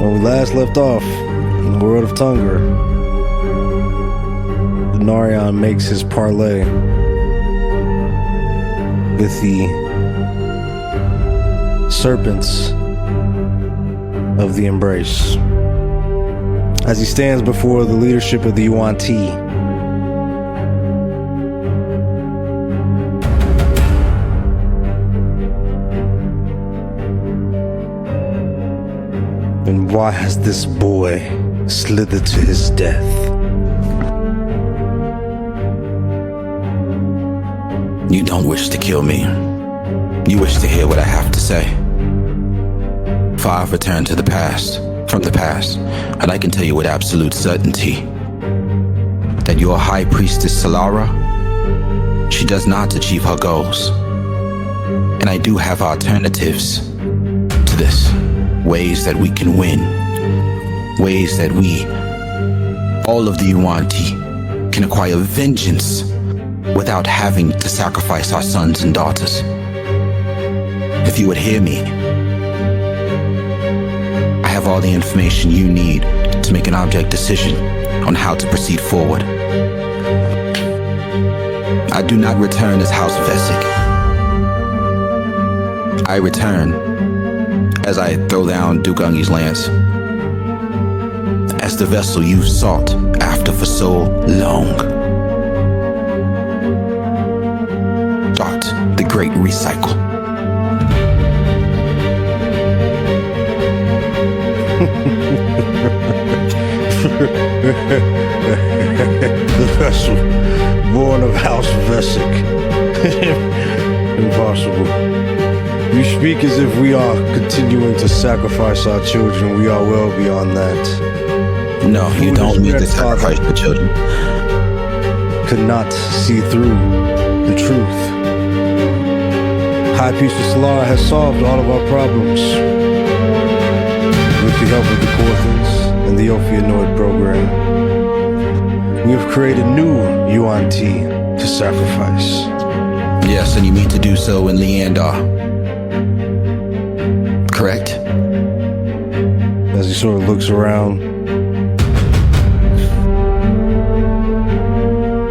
When we last left off in the world of Tungra, Lunarion makes his parlay with the serpents of the embrace as he stands before the leadership of the Yuan-Ti. And why has this boy slithered to his death? You don't wish to kill me. You wish to hear what I have to say. For I've returned to the past, from the past, and I can tell you with absolute certainty that your high priestess Sszarth'Kha, she does not achieve her goals. And I do have alternatives to this. Ways that we can win. Ways that we, all of the Yuan-Ti, can acquire vengeance without having to sacrifice our sons and daughters. If you would hear me, I have all the information you need to make an object decision on how to proceed forward. I do not return as House Vesic. I return as I throw down Duke Ungi's lance, as the vessel you've sought after for so long. Start the great recycle. The vessel born of House Vesic. Impossible. You speak as if we are continuing to sacrifice our children. We are well beyond that. No, you don't need to sacrifice your children. Could not see through the truth. High Priestess Sszarth'Kha has solved all of our problems with the help of the Korthans and the Ophianoid program. We have created new Yuan-Ti to sacrifice. Yes, and you mean to do so in Leander. Correct? As he sort of looks around.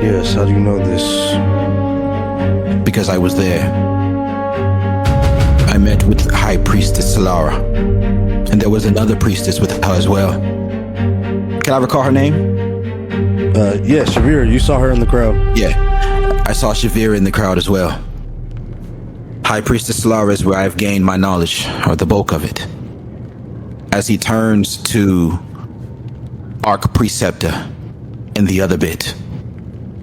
Yes, how do you know this? Because I was there. I met with High Priestess Sszarth'Kha, and there was another priestess with her as well. Can I recall her name? Yeah, Shavira, you saw her in the crowd. Yeah, I saw Shavira in the crowd as well. High Priestess Sszarth'Kha is where I've gained my knowledge, or the bulk of it. As he turns to Arch Preceptor and the other bit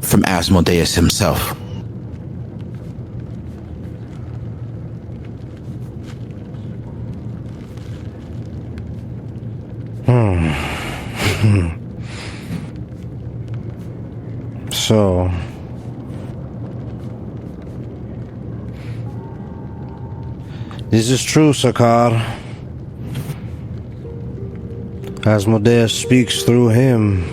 from Asmodeus himself. So, this is true, Sszarth'Kha. Asmodeus speaks through him.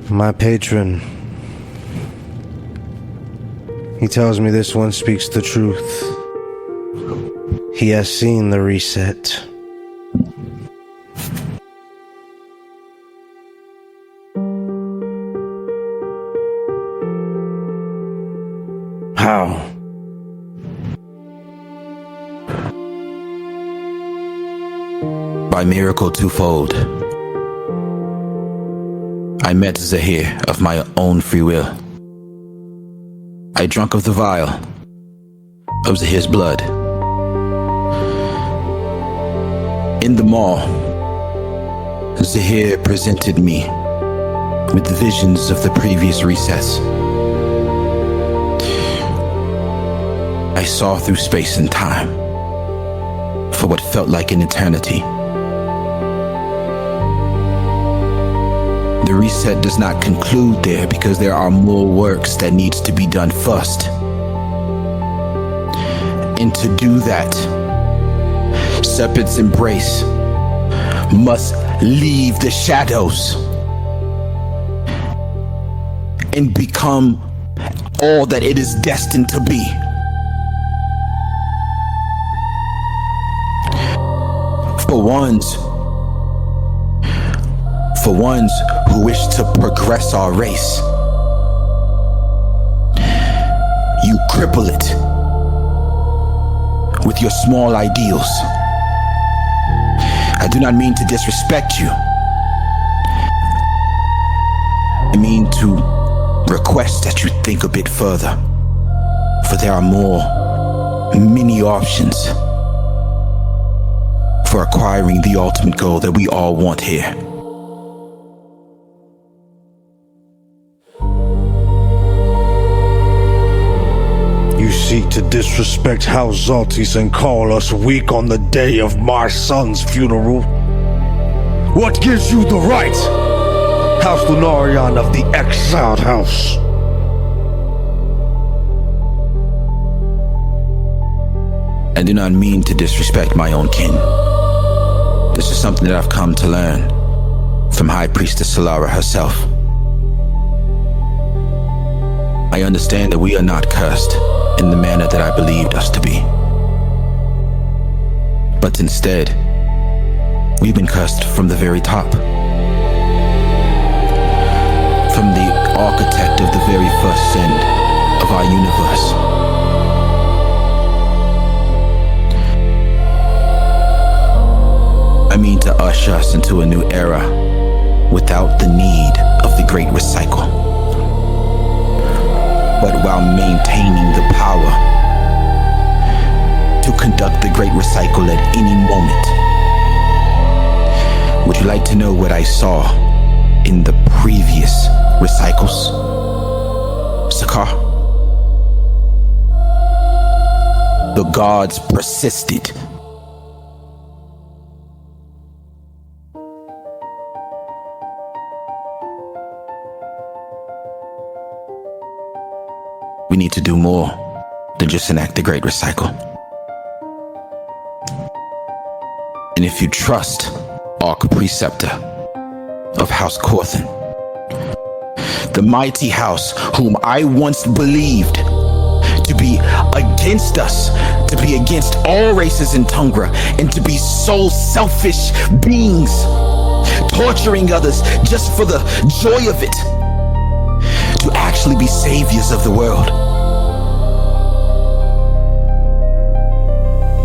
My patron. He tells me this one speaks the truth. He has seen the reset. How? By miracle twofold. I met Zahir of my own free will. I drank of the vial of Zahir's blood. In the mall, Zahir presented me with the visions of the previous resets. I saw through space and time for what felt like an eternity. The reset does not conclude there because there are more works that needs to be done first. And to do that, Serpent's embrace must leave the shadows and become all that it is destined to be. For ones who wish to progress our race. You cripple it with your small ideals. I do not mean to disrespect you. I mean to request that you think a bit further, for there are many options for acquiring the ultimate goal that we all want here. You seek to disrespect House Sszarth'Kha and call us weak on the day of my son's funeral. What gives you the right, House Lunarion of the exiled house? I do not mean to disrespect my own kin. This is something that I've come to learn from High Priestess Sszarth'Kha herself. I understand that we are not cursed in the manner that I believed us to be. But instead, we've been cursed from the very top. From the architect of the very first sin of our universe. I mean to usher us into a new era without the need of the great recycle, but while maintaining the power to conduct the great recycle at any moment. Would you like to know what I saw in the previous recycles, Sszarth'Kha? The gods persisted. We need to do more than just enact the great recycle. And if you trust Arch Preceptor of House Korthan, the mighty house whom I once believed to be against us, to be against all races in Tungra, and to be so selfish beings, torturing others just for the joy of it, to actually be saviors of the world.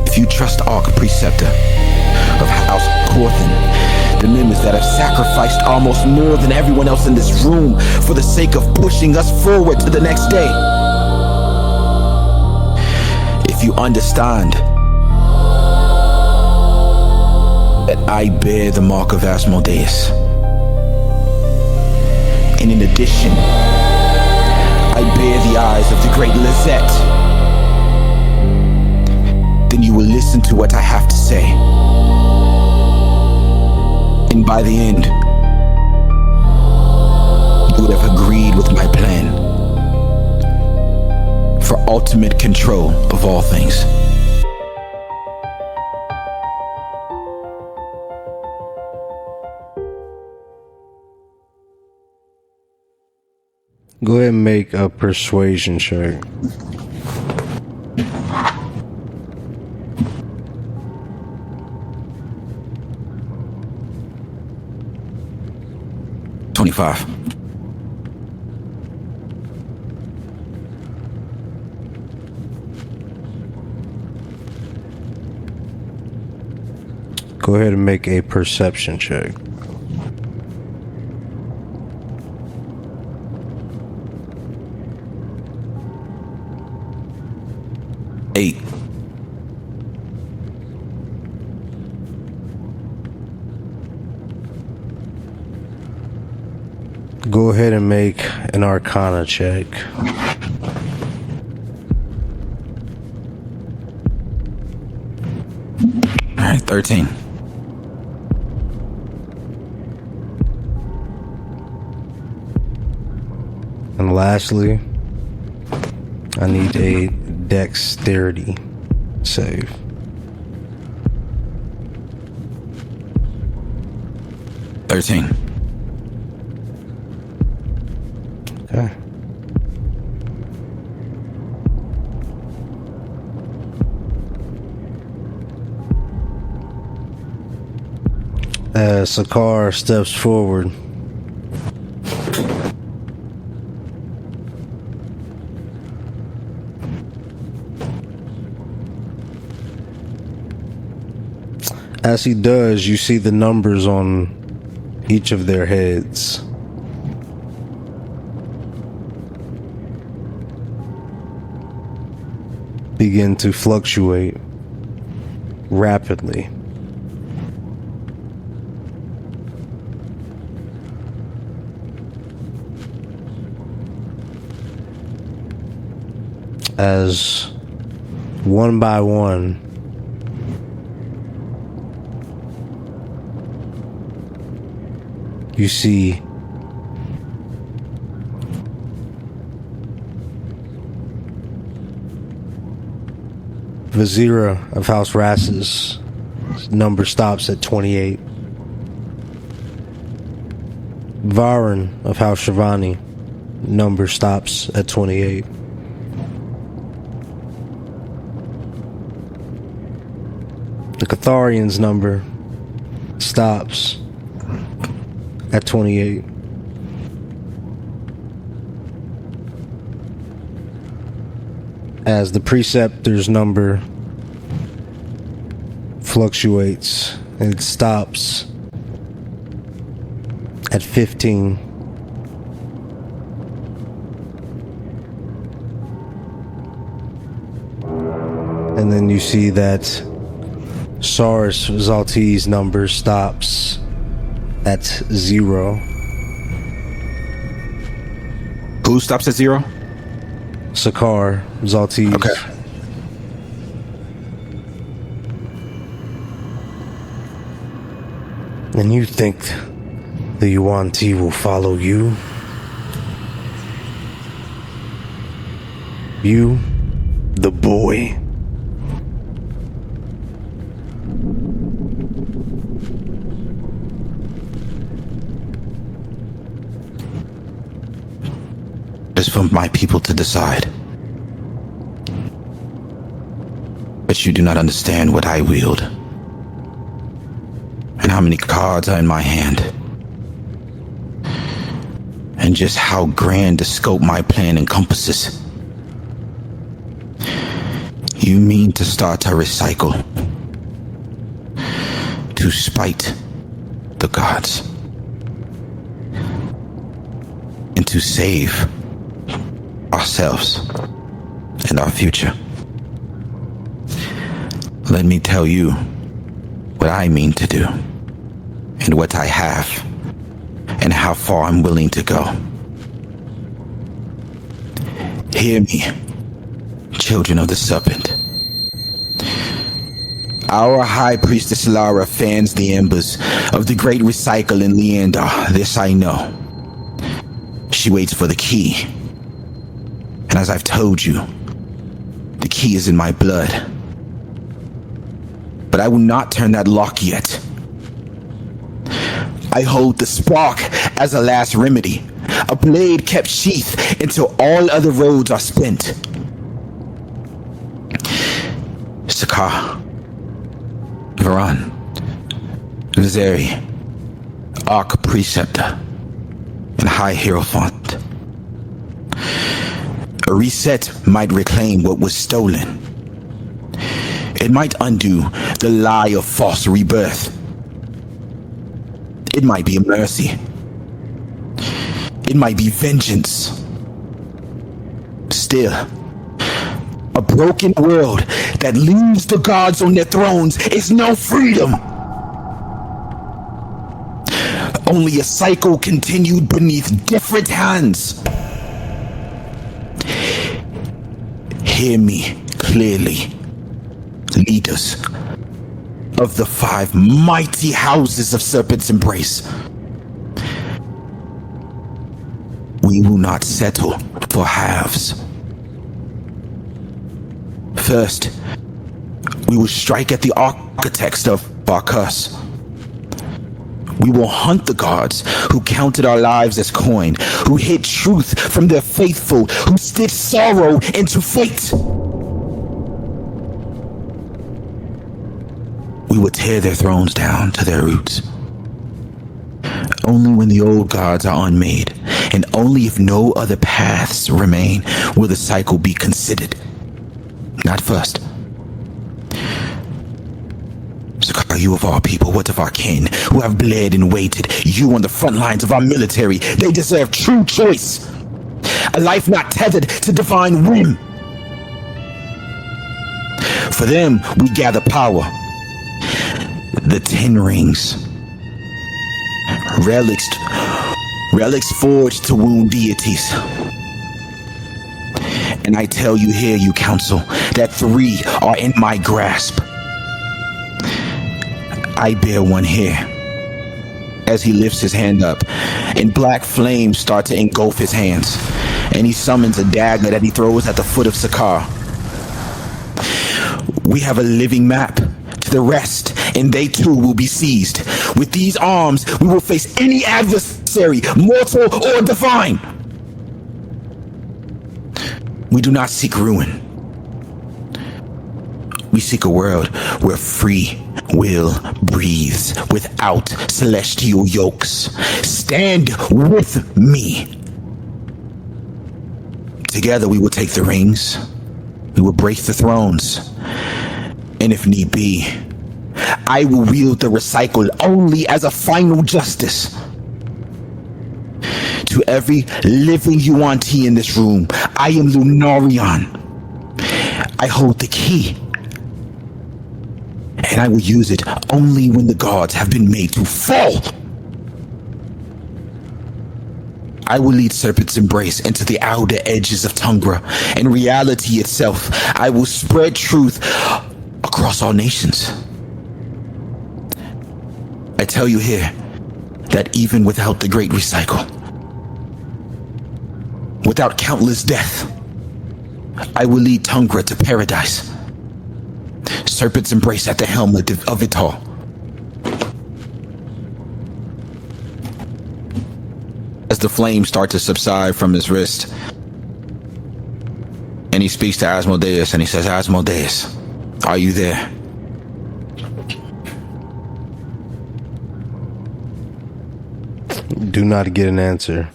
If you trust Arch Preceptor of House Korthan, the members that have sacrificed almost more than everyone else in this room for the sake of pushing us forward to the next day. If you understand that I bear the mark of Asmodeus, and in addition, I bear the eyes of the great Lizette, then you will listen to what I have to say. And by the end, you would have agreed with my plan for ultimate control of all things. Go ahead and make a persuasion check. $25. Go ahead and make a perception check. $8. Go ahead and make an Arcana check. All right, 13. And lastly, I need a dexterity save. $13. Okay. As Sszarth'Kha steps forward, as he does, you see the numbers on each of their heads. Begin to fluctuate rapidly. As one by one, you see Vizira of House Ras's number stops at 28. Varan of House Shivani number stops at 28. The Catharian's number stops at 28. As the Preceptor's number fluctuates and it stops at 15. And then you see that Sszarth'Kha's number stops at 0. Who stops at 0? Sszarth'Kha's. Okay. And you think the Yuan-Ti will follow you? You, the boy. It's for my people to decide. But you do not understand what I wield. And how many cards are in my hand. And just how grand the scope my plan encompasses. You mean to start to recycle. To spite the gods. And to save ourselves and our future. Let me tell you what I mean to do, and what I have, and how far I'm willing to go. Hear me, children of the Serpent. Our High Priestess Lara fans the embers of the great recycle in Leander, this I know. She waits for the key. And as I've told you, the key is in my blood. But I will not turn that lock yet. I hold the spark as a last remedy, a blade kept sheathed until all other roads are spent. Sszarth'Kha, Varan, Vizeri, Arch Preceptor, and High Hierophant. A reset might reclaim what was stolen. It might undo the lie of false rebirth. It might be a mercy. It might be vengeance. Still, a broken world that leaves the gods on their thrones is no freedom. Only a cycle continued beneath different hands. Hear me clearly, leaders of the 5 mighty houses of Serpent's Embrace. We will not settle for halves. First, we will strike at the architects of our curse. We will hunt the gods who counted our lives as coin, who hid truth from their faithful, who stitched sorrow into fate. We will tear their thrones down to their roots, Only when the old gods are unmade, and only if no other paths remain, will the cycle be considered. Not first. Sszarth'Kha, you of all people, what of our kin, who have bled and waited, you on the front lines of our military, they deserve true choice. A life not tethered to divine whim. For them, we gather power. The 10 rings. Relics forged to wound deities. And I tell you here, you council, that 3 are in my grasp. I bear one here. As he lifts his hand up, and black flames start to engulf his hands, and he summons a dagger that he throws at the foot of Sszarth'Kha. We have a living map to the rest, and they too will be seized. With these arms, we will face any adversary, mortal or divine. We do not seek ruin. We seek a world where free will breathes without celestial yokes. Stand with me. Together we will take the rings. We will break the thrones. And if need be, I will wield the recycle only as a final justice. To every living Yuan-Ti in this room, I am Lunarion. I hold the key. And I will use it only when the gods have been made to fall. I will lead Serpent's embrace into the outer edges of Tungra and reality itself. I will spread truth across all nations. I tell you here that even without the great recycle, without countless death, I will lead Tungra to paradise. Serpent's embrace at the helm of it all. As the flames start to subside from his wrist, and he speaks to Asmodeus, and he says, Asmodeus, are you there? Do not get an answer.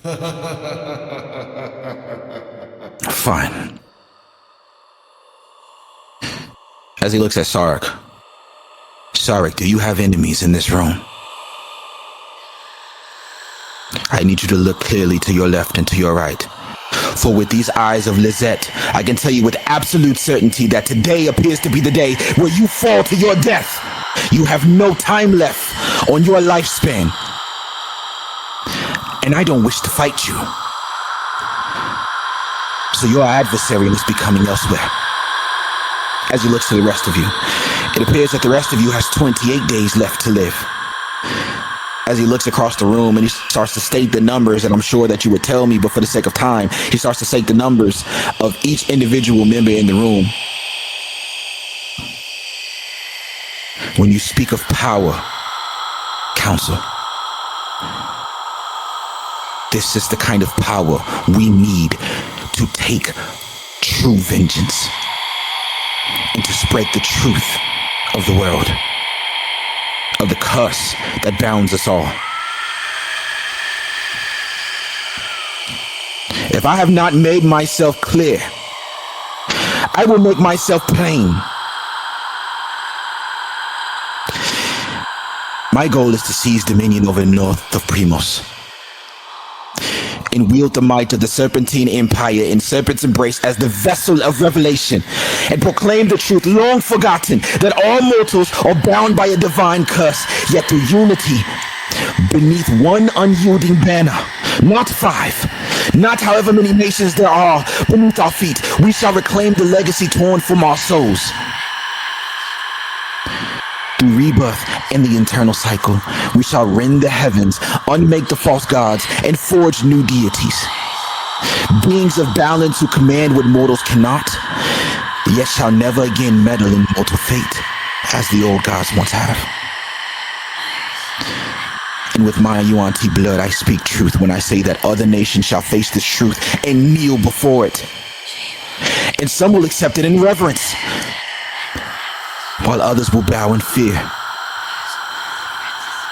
Fine. As he looks at Sszarth'Kha. Sszarth'Kha, do you have enemies in this room? I need you to look clearly to your left and to your right. For with these eyes of Lizette, I can tell you with absolute certainty that today appears to be the day where you fall to your death. You have no time left on your lifespan. And I don't wish to fight you. So your adversary must be coming elsewhere. As he looks to the rest of you, it appears that the rest of you has 28 days left to live. As he looks across the room and he starts to state the numbers, and I'm sure that you would tell me, but for the sake of time, he starts to state the numbers of each individual member in the room. When you speak of power, council, this is the kind of power we need to take true vengeance and to spread the truth of the world, of the curse that bounds us all. If I have not made myself clear, I will make myself plain. My goal is to seize dominion over the north of Primos and wield the might of the Serpentine Empire in Serpent's embrace as the vessel of revelation, and proclaim the truth long forgotten, that all mortals are bound by a divine curse, yet through unity, beneath one unyielding banner, not 5, not however many nations there are beneath our feet, we shall reclaim the legacy torn from our souls. Through rebirth and the eternal cycle, we shall rend the heavens, unmake the false gods, and forge new deities. Beings of balance who command what mortals cannot, yet shall never again meddle in mortal fate, as the old gods once have. And with my Yuan-Ti blood, I speak truth when I say that other nations shall face this truth and kneel before it. And some will accept it in reverence, while others will bow in fear.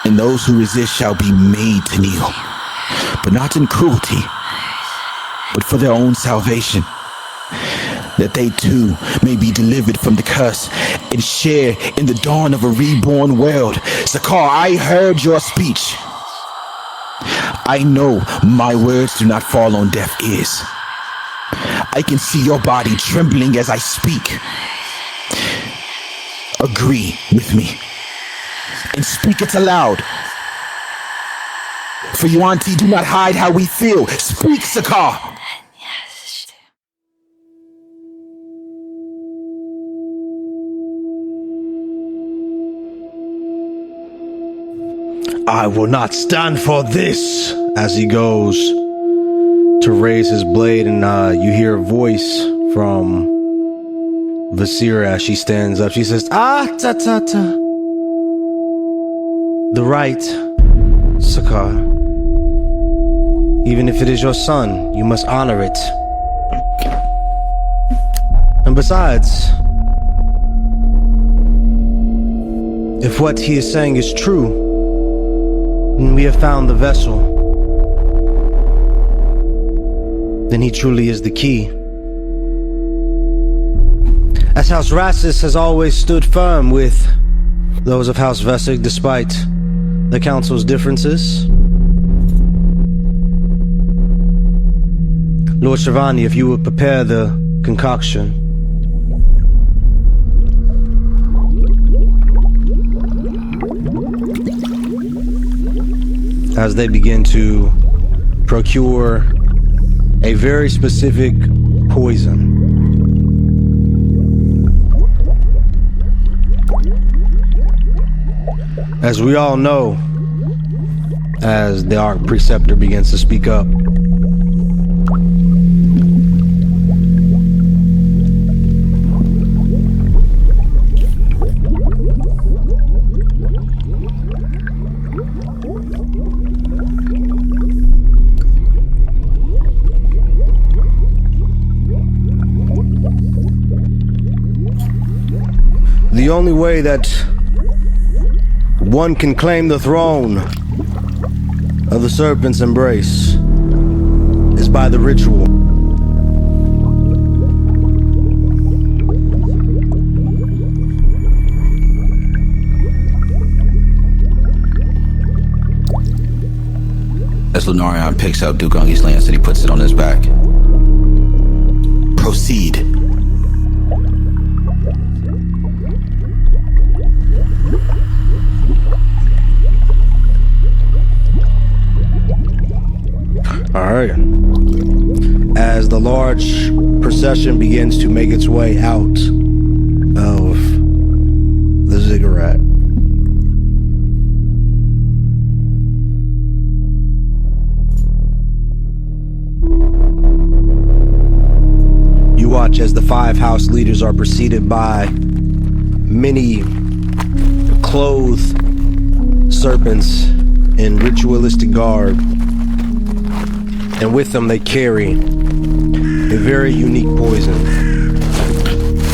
And and those who resist shall be made to kneel, but not in cruelty, but for their own salvation, that they too may be delivered from the curse and share in the dawn of a reborn world. Sszarth'Kha, I heard your speech. I know my words do not fall on deaf ears. I can see your body trembling as I speak. Agree with me and speak it aloud. For Yuan-Ti, do not hide how we feel. Speak, Sszarth'Kha. I will not stand for this, as he goes to raise his blade, and you hear a voice from Vasira as she stands up. She says, ta. The right, Sszarth'Kha. Even if it is your son, you must honor it. And besides, if what he is saying is true, then we have found the vessel. Then he truly is the key. As House Rassus has always stood firm with those of House Vesic despite the council's differences. Lord Shivani, if you would prepare the concoction. As they begin to procure a very specific poison. As we all know, as the Arch Preceptor begins to speak up, the only way that one can claim the throne of the Serpent's embrace is by the ritual. As Lunarion picks up Dugongi's lance and he puts it on his back. Proceed. Alright. As the large procession begins to make its way out of the ziggurat, you watch as the 5 house leaders are preceded by many clothed serpents in ritualistic garb. And with them they carry a very unique poison,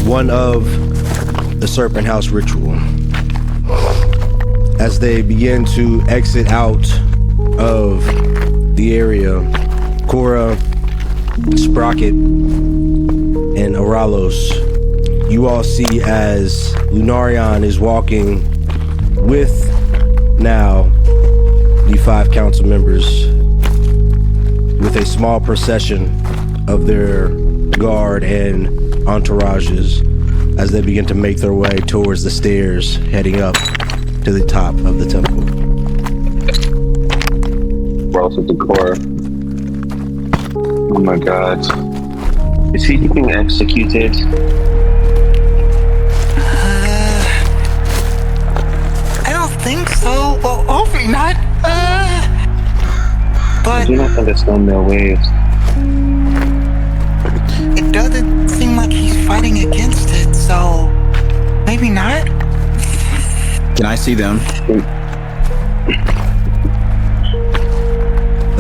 one of the Serpent House ritual. As they begin to exit out of the area, Cora, Sprocket, and Aralos, you all see as Lunarion is walking with now the 5 council members with a small procession of their guard and entourages as they begin to make their way towards the stairs heading up to the top of the temple. Relative to Cora. Oh my god. Is he being executed? I don't think so. Well, hopefully not. I But do not understand their ways. it doesn't seem like he's fighting against it, so maybe not. Can I see them?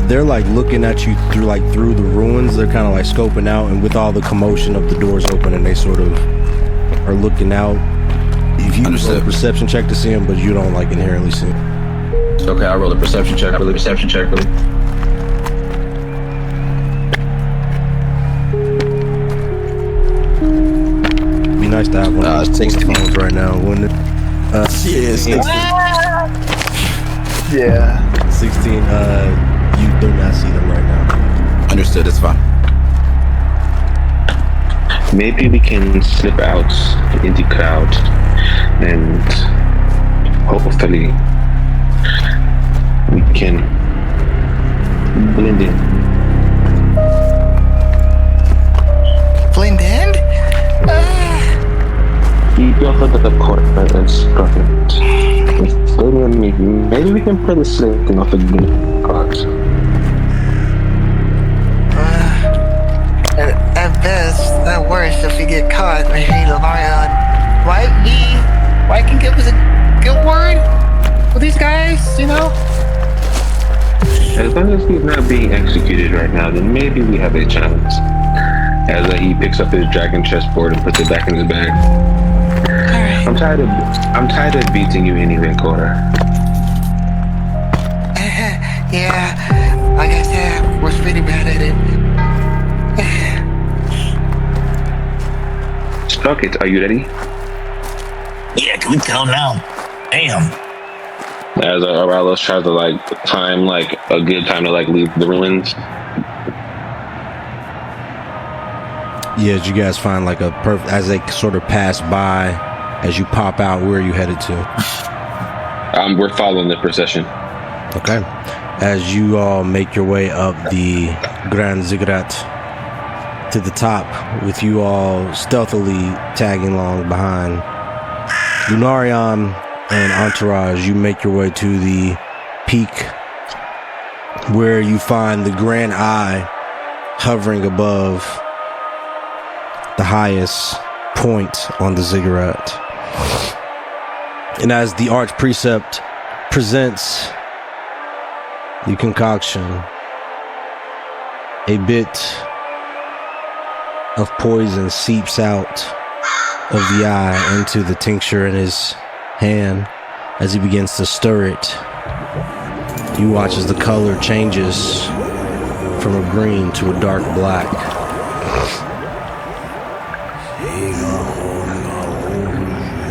They're like looking at you through the ruins. They're kind of like scoping out, and with all the commotion of the doors open, and they sort of are looking out. If you do a perception check to see them, but you don't like inherently see them. Okay, I roll a perception check. Really. Be nice to have one of those 16 phones right now, wouldn't it? Yes. Yeah. 16. You do not see them right now. Understood. It's fine. Maybe we can slip out in the crowd and hopefully we can blend in. Blend in? You built up the court, that's perfect. Maybe we can play the slave thing off the cards. At best, at worst, if we get caught, maybe Lunarion might can give us a good word for these guys, you know? As long as he's not being executed right now, then maybe we have a chance. As he picks up his dragon chessboard and puts it back in his bag. Alright. I'm tired of beating you anyway, Cora. Yeah, like I said, we're pretty bad at it. Okay, are you ready? Yeah, can we tell now? Damn. As Aralos tries to time a good time to leave the ruins. Yeah, did you guys find a as they sort of pass by, as you pop out, where are you headed to? We're following the procession. Okay. As you all make your way up the Grand Ziggurat to the top, with you all stealthily tagging along behind Lunarion and Entourage, you make your way to the peak where you find the Grand Eye hovering above the highest point on the ziggurat. And as the Arch Precept presents the concoction, a bit of poison seeps out of the eye into the tincture in his hand as he begins to stir it. You watch as the color changes from a green to a dark black.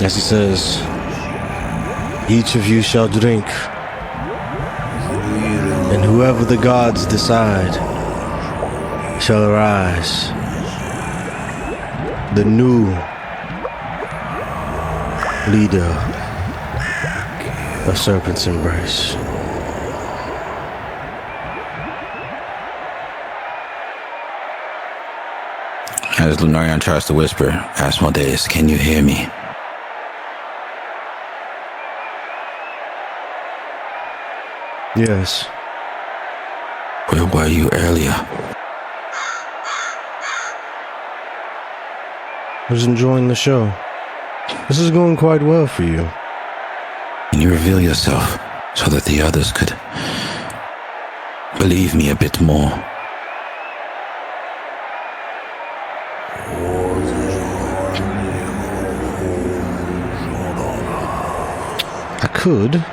As he says, each of you shall drink, and whoever the gods decide shall arise. The new leader of Serpent's Embrace. As Lunarion tries to whisper, Asmodeus, can you hear me? Yes. Where were you earlier? I was enjoying the show. This is going quite well for you. Can you reveal yourself so that the others could believe me a bit more? I could.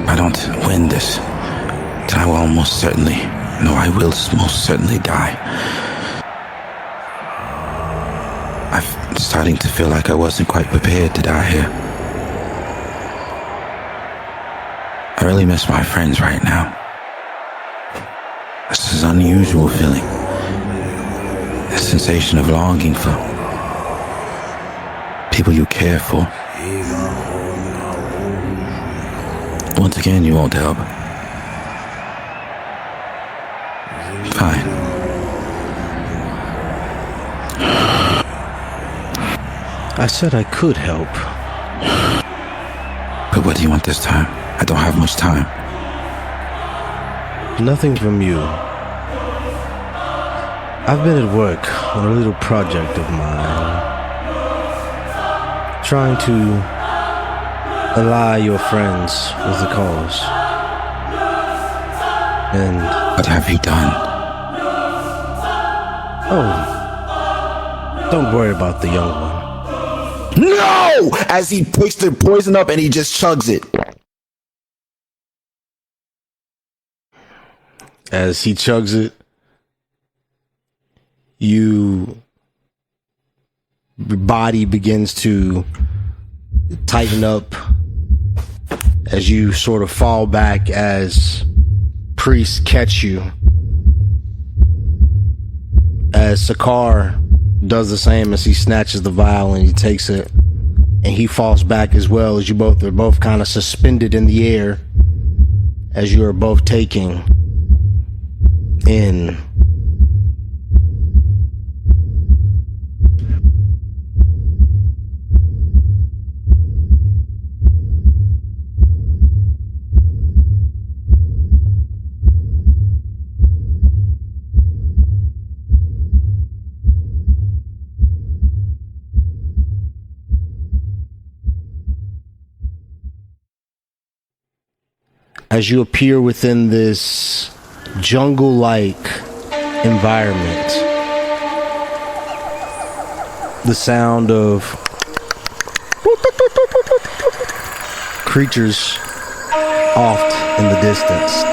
I don't win this, then I will almost certainly, no, I will most certainly die. I'm starting to feel like I wasn't quite prepared to die here. I really miss my friends right now. This is an unusual feeling. A sensation of longing for people you care for. Once again, you won't help. Fine. I said I could help. But what do you want this time? I don't have much time. Nothing from you. I've been at work on a little project of mine, trying to ally your friends with the cause. And what have you done? Oh, don't worry about the young one. No! As he picks the poison up and he just chugs it. As he chugs it, your body begins to tighten up as you sort of fall back as priests catch you. As Sszarth'Kha does the same as he snatches the vial and he takes it, and he falls back as well, as you both are both kind of suspended in the air as you are both taking in as you appear within this jungle-like environment. The sound of creatures oft in the distance.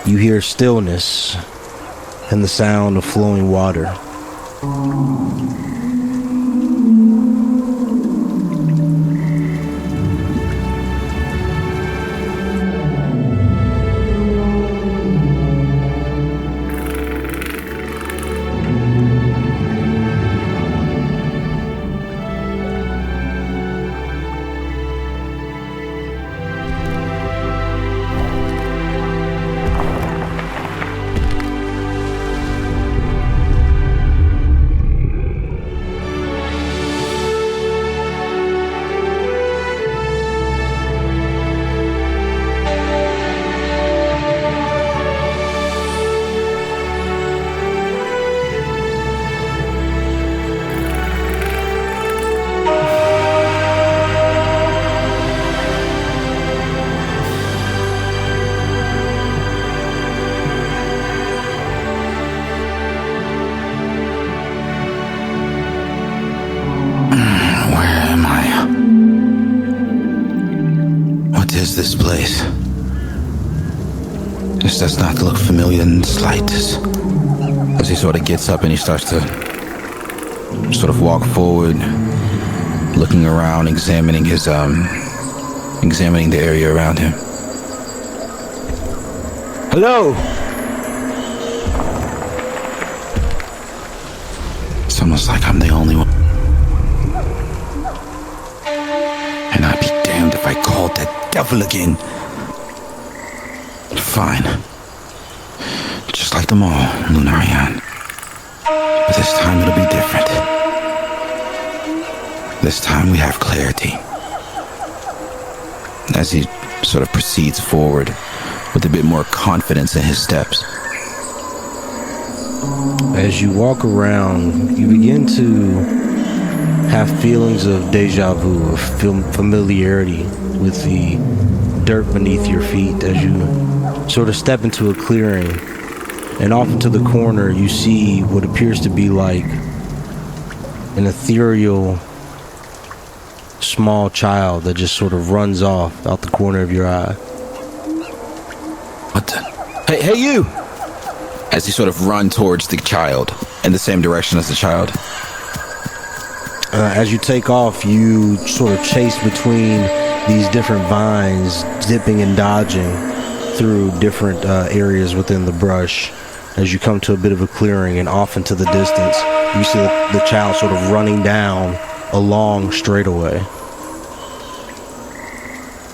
You hear stillness and the sound of flowing water. This place. This does not look familiar in the slightest. As he sort of gets up and he starts to sort of walk forward, looking around, examining the area around him. Hello? It's almost like I'm the only one. And I'd be damned if I called that devil again. Fine. Just like them all, Lunarion. But this time it'll be different. This time we have clarity. As he sort of proceeds forward with a bit more confidence in his steps. As you walk around, you begin to have feelings of deja vu, of familiarity with the dirt beneath your feet as you sort of step into a clearing, and off into the corner you see what appears to be like an ethereal small child that just sort of runs off out the corner of your eye. What the? Hey you! As you sort of run towards the child in the same direction as the child. As you take off, you sort of chase between these different vines, dipping and dodging through different areas within the brush. As you come to a bit of a clearing and off into the distance, you see the child sort of running down a long straightaway.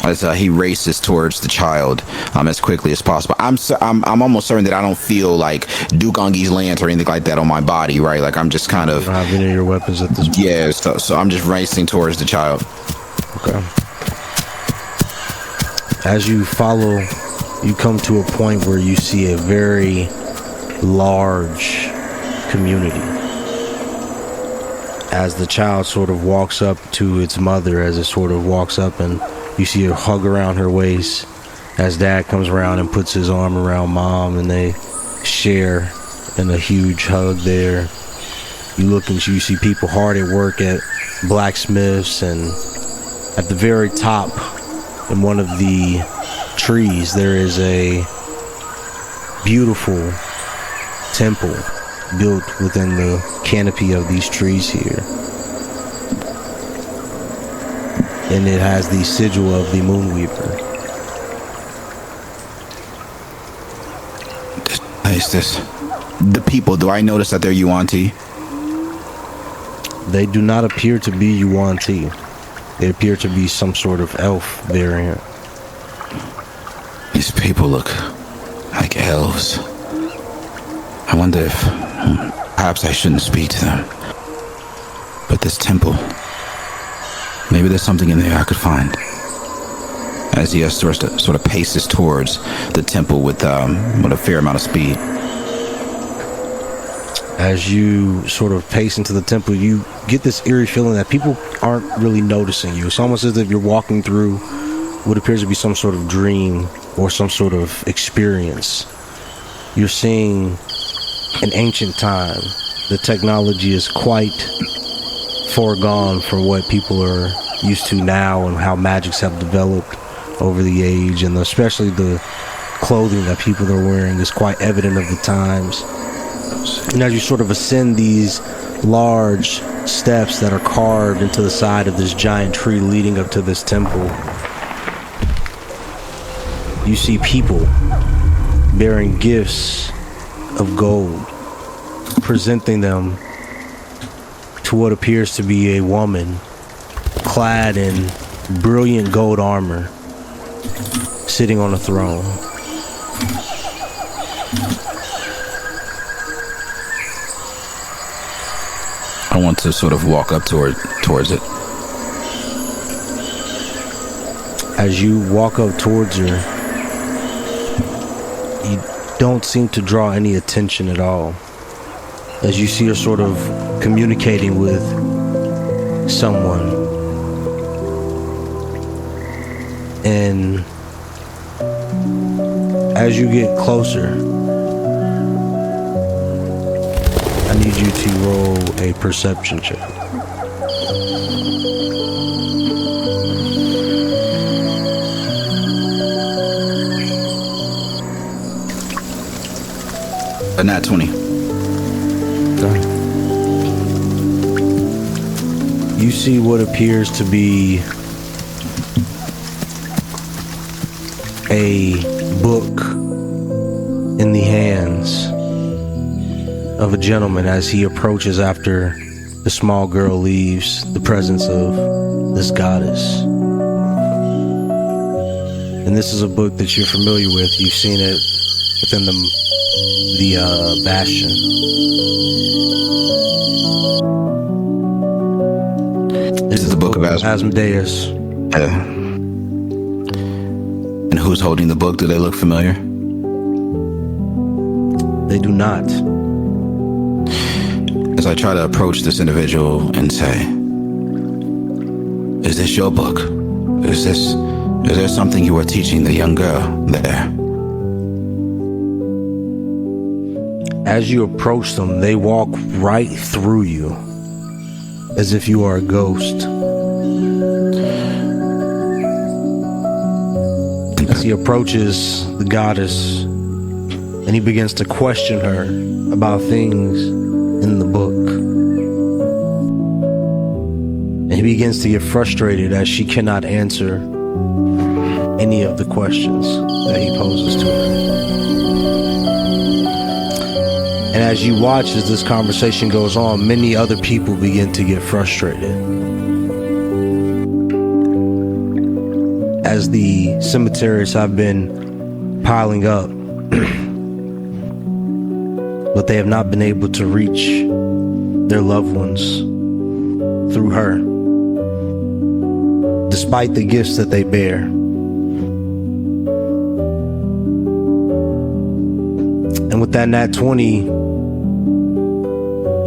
As he races towards the child as quickly as possible. I'm almost certain that I don't feel like Dugongi's lance or anything like that on my body, right? Like I'm just kind of... You don't have any of your weapons at this point? Yeah, so I'm just racing towards the child. Okay. As you follow, you come to a point where you see a very large community. As the child sort of walks up to its mother, as it sort of walks up and you see her hug around her waist, as dad comes around and puts his arm around mom, and they share in a huge hug there. You look and you see people hard at work at blacksmiths, and at the very top in one of the trees there is a beautiful temple built within the canopy of these trees here, and it has the sigil of the Moonweaver. Is this the people? Do I notice that they're Yuan-Ti? They do not appear to be Yuan-Ti. They appear to be some sort of elf variant. These people look like elves. I wonder if perhaps I shouldn't speak to them. But this temple, maybe there's something in there I could find. As he sort of paces towards the temple with a fair amount of speed. As you sort of pace into the temple, you get this eerie feeling that people aren't really noticing you. It's almost as if you're walking through what appears to be some sort of dream or some sort of experience. You're seeing an ancient time. The technology is quite foregone from what people are used to now, and how magics have developed over the age, and especially the clothing that people are wearing is quite evident of the times. And as you sort of ascend these large steps that are carved into the side of this giant tree leading up to this temple, you see people bearing gifts of gold, presenting them to what appears to be a woman clad in brilliant gold armor, sitting on a throne. I want to sort of walk up towards it. As you walk up towards her, you don't seem to draw any attention at all. As you see her sort of communicating with someone. And as you get closer, I need you to roll a perception check. A nat 20. Okay. You see what appears to be a book in the hands of a gentleman as he approaches after the small girl leaves the presence of this goddess. And this is a book that you're familiar with. You've seen it within the bastion. This is the book of Asmodeus. Yeah. And who's holding the book? Do they look familiar? They do not. As I try to approach this individual and say, is this your book? Is there something you are teaching the young girl there? As you approach them, they walk right through you, as if you are a ghost. As he approaches the goddess, and he begins to question her about things in the book. And he begins to get frustrated as she cannot answer any of the questions that he poses to her. And as you watch as this conversation goes on, many other people begin to get frustrated. As the cemeteries have been piling up, but they have not been able to reach their loved ones through her, despite the gifts that they bear. And with that nat 20,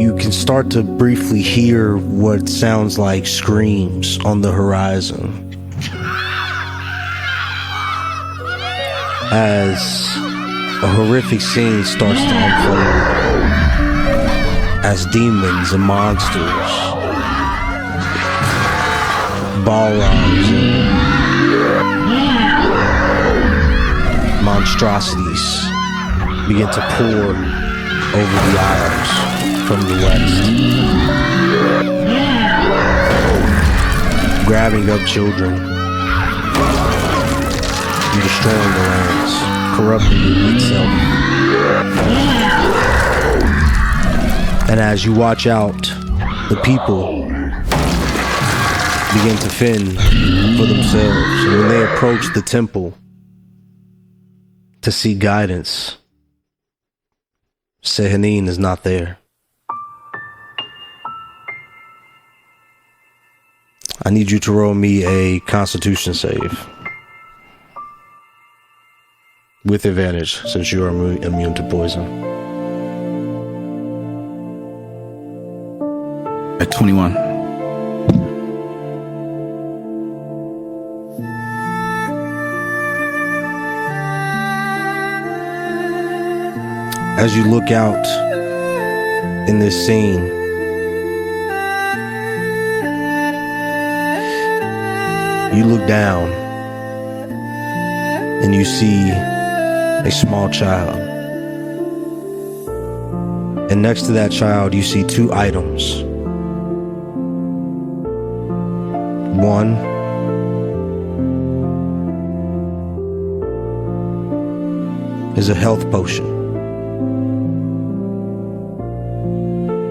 you can start to briefly hear what sounds like screams on the horizon. as a horrific scene starts to unfold, as demons and monsters, Balrogs and monstrosities begin to pour over the Isles from the west, grabbing up children and destroying the lands, corrupting itself. And as you watch out, the people begin to fend for themselves. And when they approach the temple to seek guidance, Sehanine is not there. I need you to roll me a Constitution save. With advantage, since you are immune to poison. At 21. As you look out in this scene, you look down and you see a small child. And next to that child, you see two items. One is a health potion.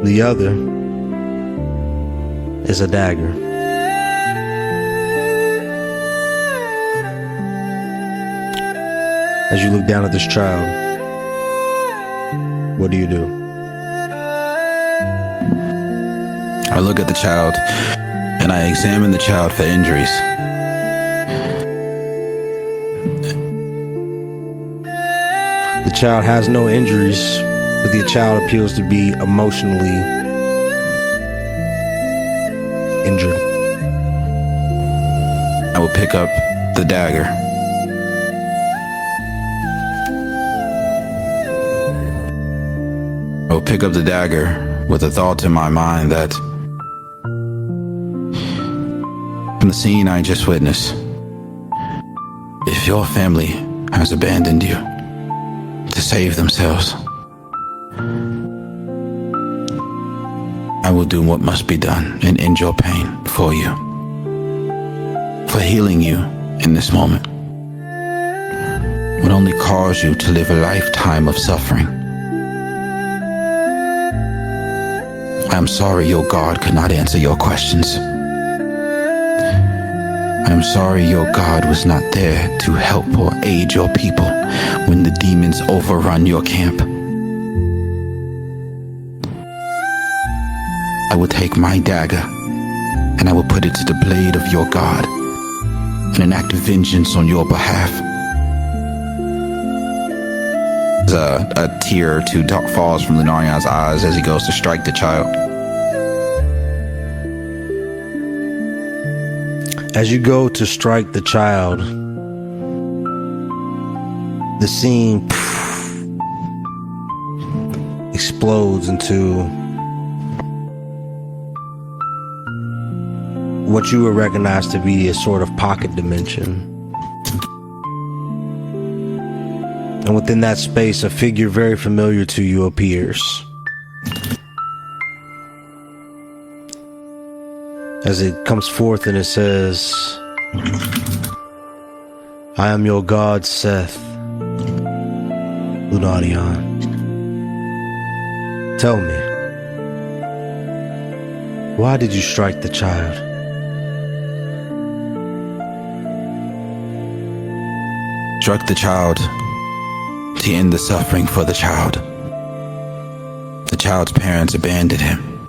The other is a dagger. As you look down at this child, what do you do? I look at the child and I examine the child for injuries. The child has no injuries, but the child appears to be emotionally injured. I will pick up the dagger. I will pick up the dagger with a thought in my mind that from the scene I just witnessed, if your family has abandoned you to save themselves, I will do what must be done and end your pain for you, for healing you in this moment would only cause you to live a lifetime of suffering. I am sorry your God could not answer your questions. I am sorry your God was not there to help or aid your people when the demons overrun your camp. I will take my dagger and I will put it to the blade of your God in an act of vengeance on your behalf. A tear or two falls from Lunarion's eyes as he goes to strike the child. As you go to strike the child, the scene explodes into what you would recognize to be a sort of pocket dimension. And within that space, a figure very familiar to you appears. As it comes forth and it says, I am your god, Seth, Lunarion. Tell me, why did you strike the child? Struck the child to end the suffering for the child. The child's parents abandoned him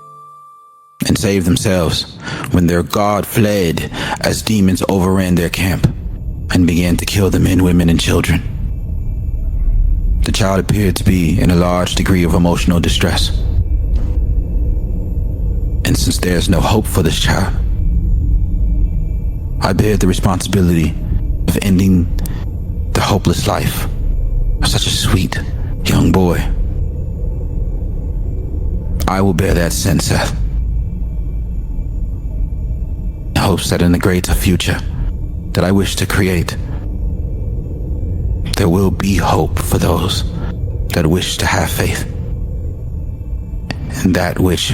and saved themselves when their god fled as demons overran their camp and began to kill the men, women, and children. The child appeared to be in a large degree of emotional distress. And since there's no hope for this child, I bear the responsibility of ending the a hopeless life of such a sweet young boy. I will bear that sin, Seth, in hopes that in the greater future that I wish to create, there will be hope for those that wish to have faith in that which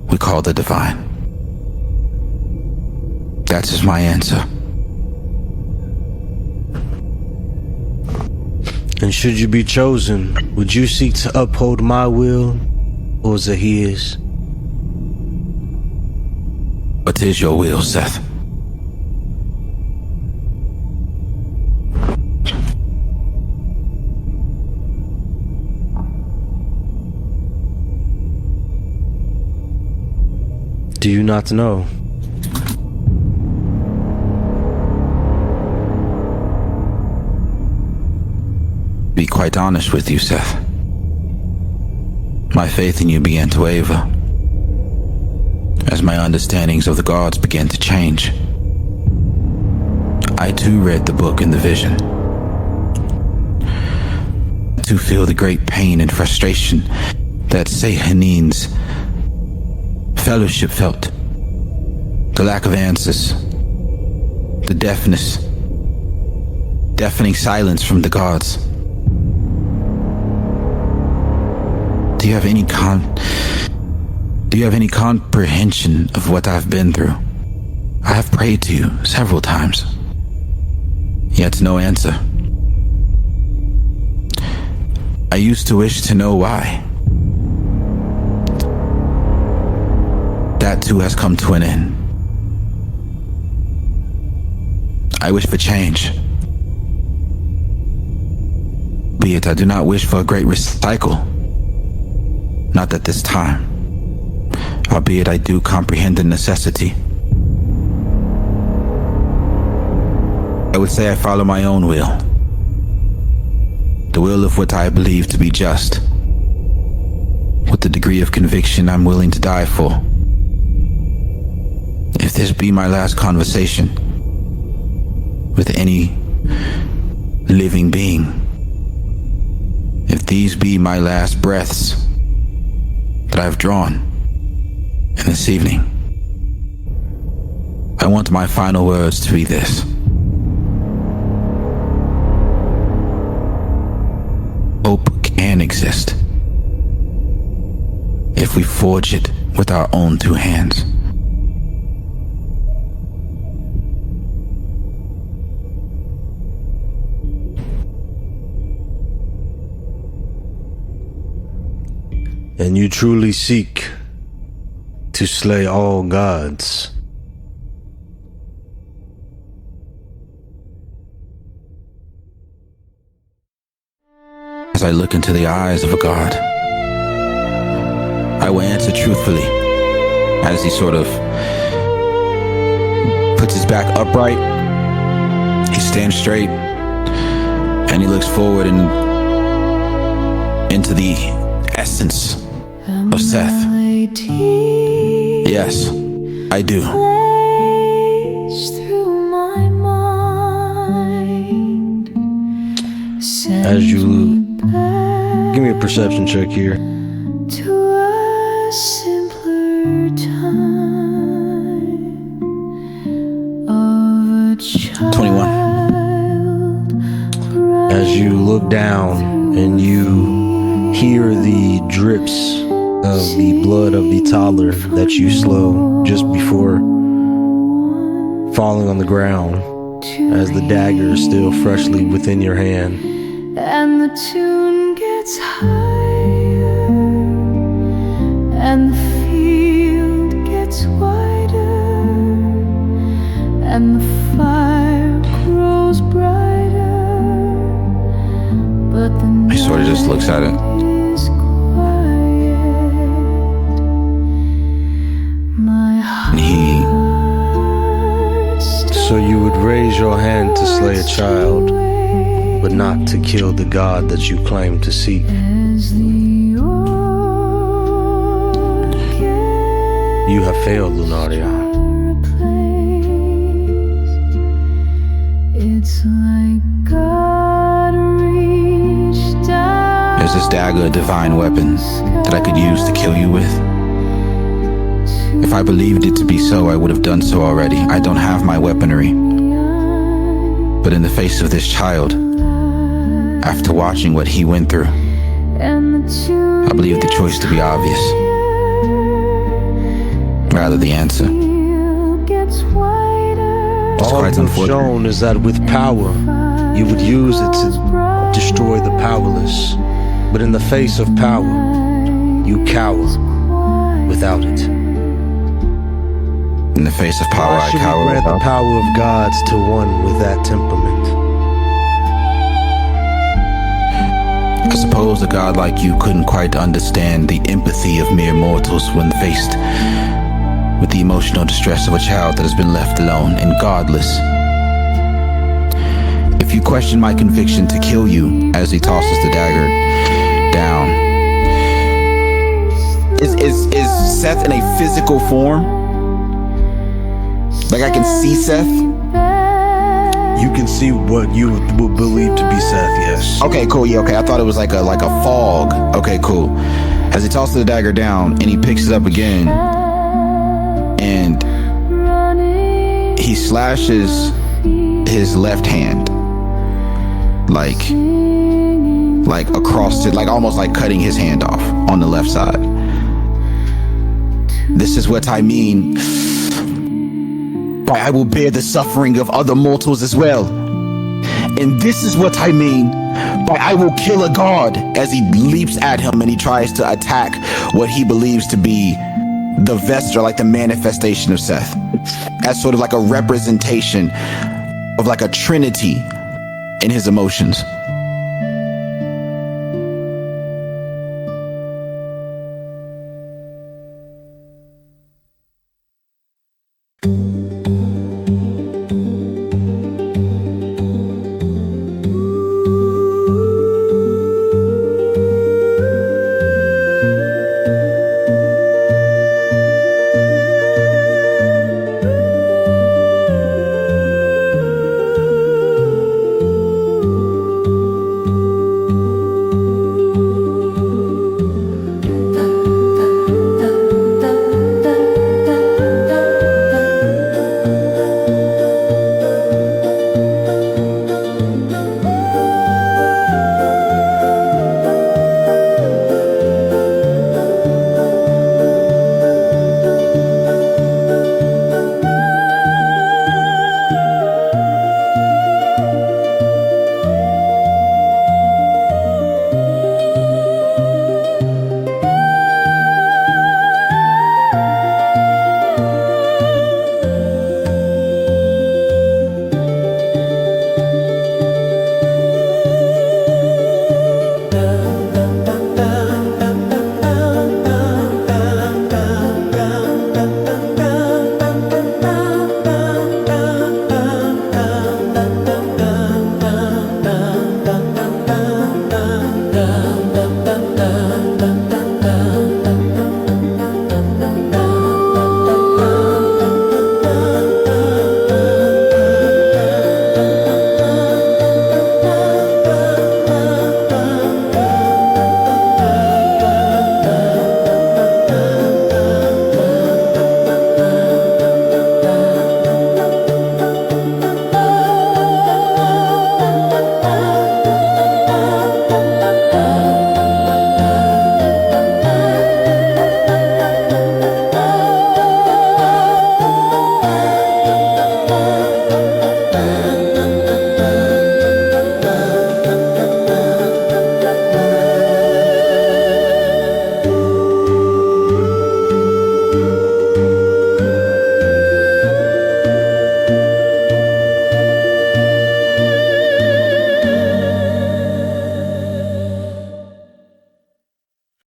we call the divine. That is my answer. And should you be chosen, would you seek to uphold my will or is it his? What is your will, Seth? Do you not know? Be quite honest with you, Seth. My faith in you began to waver as my understandings of the gods began to change. I too read the book and the vision, to feel the great pain and frustration that Sehaneen's fellowship felt, the lack of answers, the deafening silence from the gods. Do you have any comprehension of what I've been through? I have prayed to you several times, yet no answer. I used to wish to know why. That too has come to an end. I wish for change. Be it I do not wish for a great recycle. Not at this time. Albeit I do comprehend the necessity. I would say I follow my own will. The will of what I believe to be just. With the degree of conviction I'm willing to die for. If this be my last conversation with any living being, if these be my last breaths that I've drawn in this evening, I want my final words to be this. Hope can exist if we forge it with our own two hands. And you truly seek to slay all gods. As I look into the eyes of a god, I will answer truthfully as he sort of puts his back upright. He stands straight and he looks forward and into the essence of Seth. Yes, I do. As you give me a perception check here. 21. As you look down and you hear the drips of the blood of the toddler that you slow just before falling on the ground, as the dagger is still freshly within your hand. And the tune gets higher, and the field gets wider, and the fire grows brighter, but the He sort of just looks at it. night is quiet. My And he heart So you would raise your hand to slay a child, but not to kill the god that you claim to seek. as the orchid You have failed, Lunarion. It's like God Is this dagger a divine weapon that I could use to kill you with? If I believed it to be so, I would have done so already. I don't have my weaponry. But in the face of this child, after watching what he went through, I believe the choice to be obvious. Rather, the answer. It's All quite you've unfortunate. shown is that with power, you would use it to destroy the powerless. But in the face of power, you cower without it. In the face of power, Why I should we cower. grant the power of gods to one with that temperament? I suppose a god like you couldn't quite understand the empathy of mere mortals when faced with the emotional distress of a child that has been left alone and godless. If you question my conviction to kill you as he tosses the dagger down, is Seth in a physical form? Like I can see Seth? You can see what you would believe to be Seth, yes. Okay, cool. Yeah, okay. I thought it was like a fog. Okay, cool. As he tosses the dagger down and he picks it up again, and he slashes his left hand, like across it, like almost like cutting his hand off on the left side. This is what I mean by I will bear the suffering of other mortals as well. And this is what I mean by I will kill a god, as he leaps at him and he tries to attack what he believes to be the vesture, like the manifestation of Seth, as sort of like a representation of like a trinity in his emotions.